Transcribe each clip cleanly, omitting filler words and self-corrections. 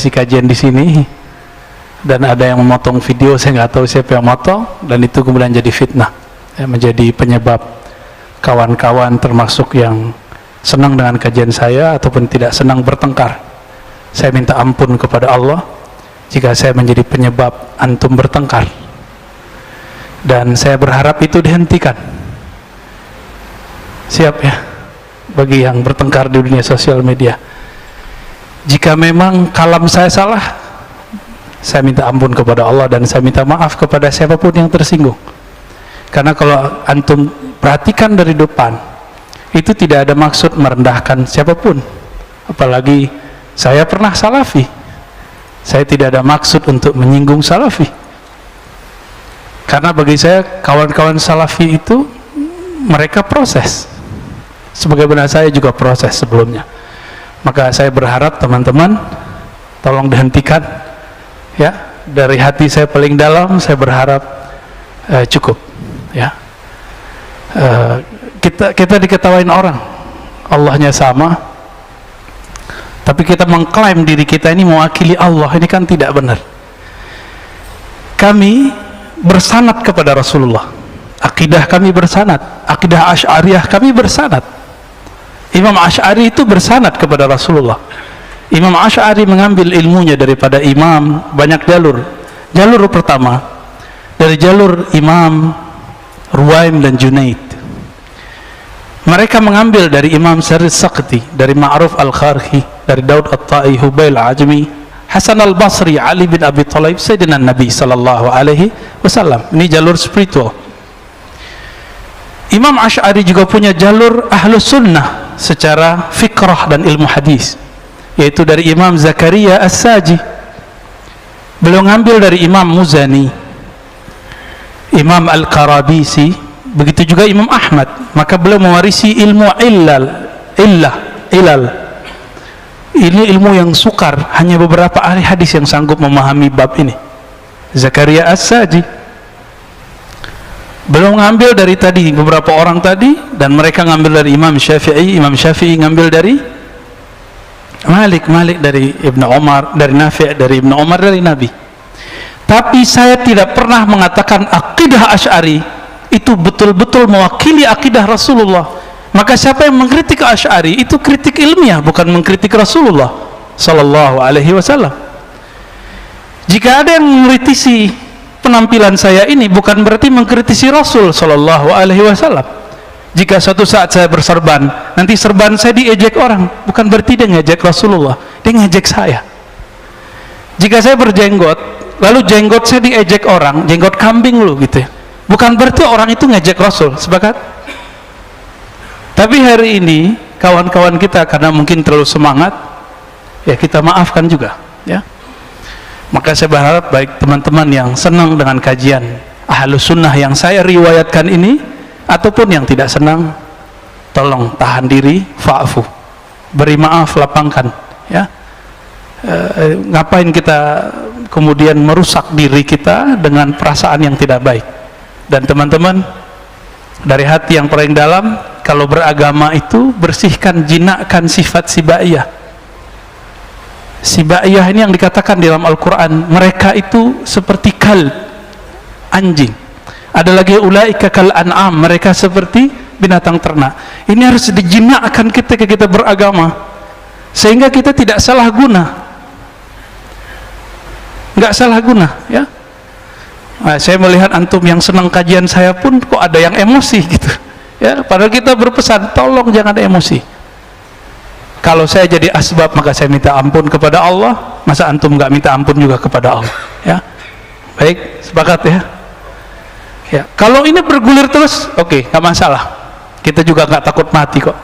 ngisi kajian di sini, dan ada yang memotong video, saya nggak tahu siapa yang motong, dan itu kemudian jadi fitnah, ya, menjadi penyebab kawan-kawan termasuk yang senang dengan kajian saya ataupun tidak senang bertengkar. Saya minta ampun kepada Allah jika saya menjadi penyebab antum bertengkar, dan saya berharap itu dihentikan. Siap ya, bagi yang bertengkar di dunia sosial media. Jika memang kalam saya salah, saya minta ampun kepada Allah, dan saya minta maaf kepada siapapun yang tersinggung. Karena kalau antum perhatikan dari depan, itu tidak ada maksud merendahkan siapapun. Apalagi saya pernah salafi, saya tidak ada maksud untuk menyinggung salafi. Karena bagi saya kawan-kawan salafi itu mereka proses, sebagaimana saya juga proses sebelumnya. Maka saya berharap teman-teman tolong dihentikan, ya, dari hati saya paling dalam saya berharap cukup, ya. Kita diketawain orang Allahnya sama, tapi kita mengklaim diri kita ini mewakili Allah, ini kan tidak benar. Kami bersanad kepada Rasulullah, akidah kami bersanad, akidah Asy'ariyah kami bersanad. Imam Asy'ari itu bersanad kepada Rasulullah. Imam Asy'ari mengambil ilmunya daripada imam, banyak jalur. Jalur pertama dari jalur Imam Ruwaim dan Junaid. Mereka mengambil dari Imam Syarif Saqti, dari Ma'ruf Al-Kharhi, dari Daud At-Tai, Hubail Ajmi, Hasan Al-Basri, Ali bin Abi Thalib, Sayyidina Nabi sallallahu alaihi wasallam. Ini jalur spiritual. Imam Asy'ari juga punya jalur Ahlus Sunnah secara fikrah dan ilmu hadis, yaitu dari Imam Zakaria As-Saji. Beliau ngambil dari Imam Muzani, Imam Al-Qarabisi, begitu juga Imam Ahmad. Maka beliau mewarisi ilmu ilal. Ini ilmu yang sukar, hanya beberapa ahli hadis yang sanggup memahami bab ini. Zakaria As-Saji beliau ngambil dari tadi beberapa orang tadi, dan mereka ngambil dari Imam Syafi'i. Imam Syafi'i ngambil dari Malik dari Ibnu Umar, dari Nafi', dari Ibnu Umar, dari Nabi. Tapi saya tidak pernah mengatakan akidah Asy'ari itu betul-betul mewakili akidah Rasulullah. Maka siapa yang mengkritik Asy'ari itu kritik ilmiah, bukan mengkritik Rasulullah sallallahu alaihi wasallam. Jika ada yang mengkritisi penampilan saya ini, bukan berarti mengkritisi Rasul sallallahu alaihi wasallam. Jika suatu saat saya berserban, nanti serban saya diejek orang, bukan berarti dia ngejek Rasulullah, dia ngejek saya. Jika saya berjenggot, lalu jenggot saya diejek orang, jenggot kambing lu gitu ya, bukan berarti orang itu ngejek Rasul. Sepakat? Tapi hari ini kawan-kawan kita karena mungkin terlalu semangat, ya kita maafkan juga, ya. Maka saya berharap baik teman-teman yang senang dengan kajian Ahlus Sunnah yang saya riwayatkan ini, ataupun yang tidak senang, tolong tahan diri, fa'fu, beri maaf, lapangkan, ya. Ngapain kita kemudian merusak diri kita dengan perasaan yang tidak baik. Dan teman-teman, dari hati yang paling dalam, kalau beragama itu bersihkan, jinakkan sifat sibaiyah. Sibaiyah ini yang dikatakan di dalam Al-Quran, mereka itu seperti kalb, anjing. Ada lagi ulaika kal an'am, mereka seperti binatang ternak. Ini harus dijinakkan ketika kita beragama, sehingga kita tidak salah guna, nggak salah guna, ya. Nah, saya melihat antum yang senang kajian saya pun kok ada yang emosi gitu, ya. Padahal kita berpesan tolong jangan ada emosi. Kalau saya jadi asbab, maka saya minta ampun kepada Allah. Masa antum nggak minta ampun juga kepada Allah, ya. Baik, sepakat ya. Ya, kalau ini bergulir terus, oke, nggak masalah. Kita juga nggak takut mati kok,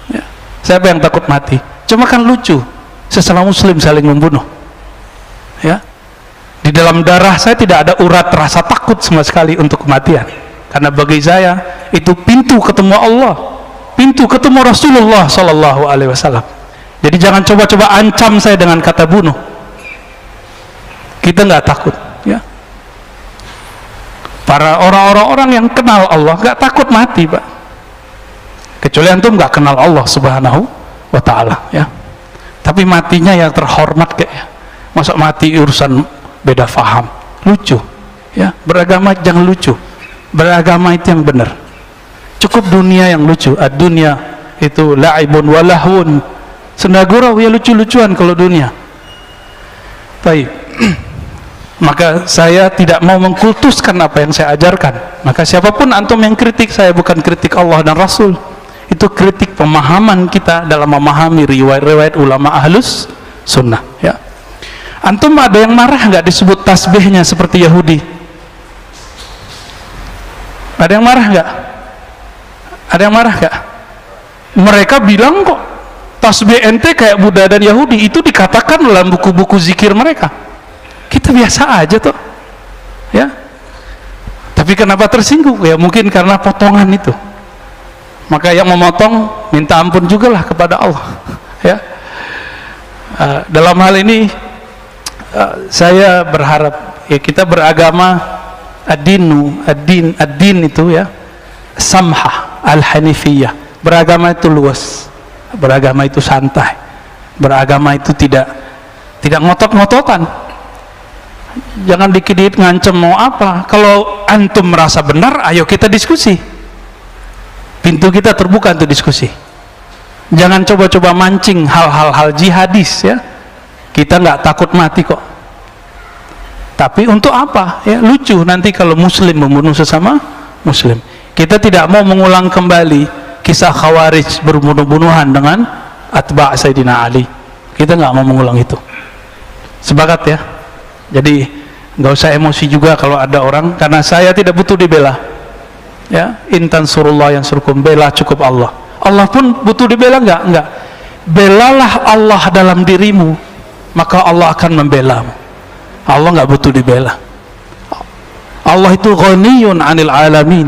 ya. Siapa yang takut mati? Cuma kan lucu, sesama muslim saling membunuh, ya. Di dalam darah saya tidak ada urat rasa takut sama sekali untuk kematian, karena bagi saya itu pintu ketemu Allah, pintu ketemu Rasulullah sallallahu alaihi wasallam. Jadi jangan coba-coba ancam saya dengan kata bunuh. Kita nggak takut, ya. Para orang-orang yang kenal Allah nggak takut mati, Pak. Kecuali antum nggak kenal Allah Subhanahu wa Ta'ala, ya. Tapi matinya yang terhormat, kayak masa mati urusan beda faham, lucu ya. Beragama jangan lucu, beragama itu yang benar. Cukup dunia yang lucu. Ad-dunya itu la'ibun walahun, senda gurau ya, lucu-lucuan kalau dunia. Baik. Maka saya tidak mau mengkultuskan apa yang saya ajarkan. Maka siapapun antum yang kritik saya, bukan kritik Allah dan Rasul, itu kritik pemahaman kita dalam memahami riwayat-riwayat ulama ahlus sunnah ya. Antum ada yang marah nggak disebut tasbihnya seperti Yahudi? Ada yang marah nggak? Ada yang marah nggak? Mereka bilang kok tasbih ente kayak Buddha dan Yahudi, itu dikatakan dalam buku-buku zikir mereka. Kita biasa aja tuh ya. Tapi kenapa tersinggung? Ya mungkin karena potongan itu. Maka yang memotong minta ampun juga lah kepada Allah ya. Dalam hal ini saya berharap ya, kita beragama ad-din itu ya samhah al-hanifiyah. Beragama itu luas, beragama itu santai, beragama itu tidak ngotot-ngototan. Jangan dikit-dikit ngancem mau apa. Kalau antum merasa benar, ayo kita diskusi. Pintu kita terbuka untuk diskusi. Jangan coba-coba mancing hal-hal jihadis ya. Kita nggak takut mati kok. Tapi untuk apa? Ya lucu nanti kalau muslim membunuh sesama muslim. Kita tidak mau mengulang kembali kisah Khawarij berbunuh-bunuhan dengan atba' Sayyidina Ali. Kita nggak mau mengulang itu. Sepakat ya? Jadi nggak usah emosi juga kalau ada orang, karena saya tidak butuh dibela ya. Intan surullah yang surkum, bela cukup Allah. Allah pun butuh dibela enggak. Belalah Allah dalam dirimu, maka Allah akan membelamu. Allah nggak butuh dibela. Allah itu ghaniyun 'anil alamin.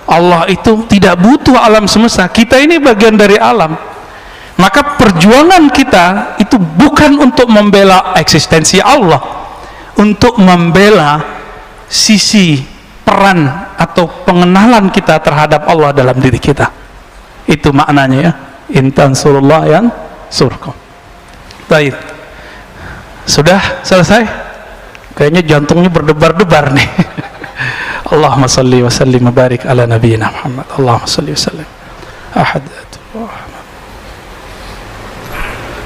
Allah itu tidak butuh alam semesta. Kita ini bagian dari alam. Maka perjuangan kita itu bukan untuk membela eksistensi Allah, untuk membela sisi peran atau pengenalan kita terhadap Allah dalam diri kita. Itu maknanya ya, intan surullah yang surkum. Baik, sudah selesai. Kayaknya jantungnya berdebar-debar nih. Allahumma salli wa sallim wa barik ala nabiyyina Muhammad. Allahumma salli wa sallim.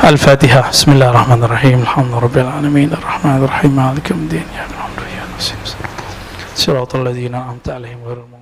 Al-Fatihah. Bismillahirrahmanirrahim. Alhamdulillahirabbil alamin. Arrahmanirrahim. Maliki yaumiddin. Ya na'budu wa iyyaka nasta'in. Shiratal ladzina an'amta 'alaihim ghairil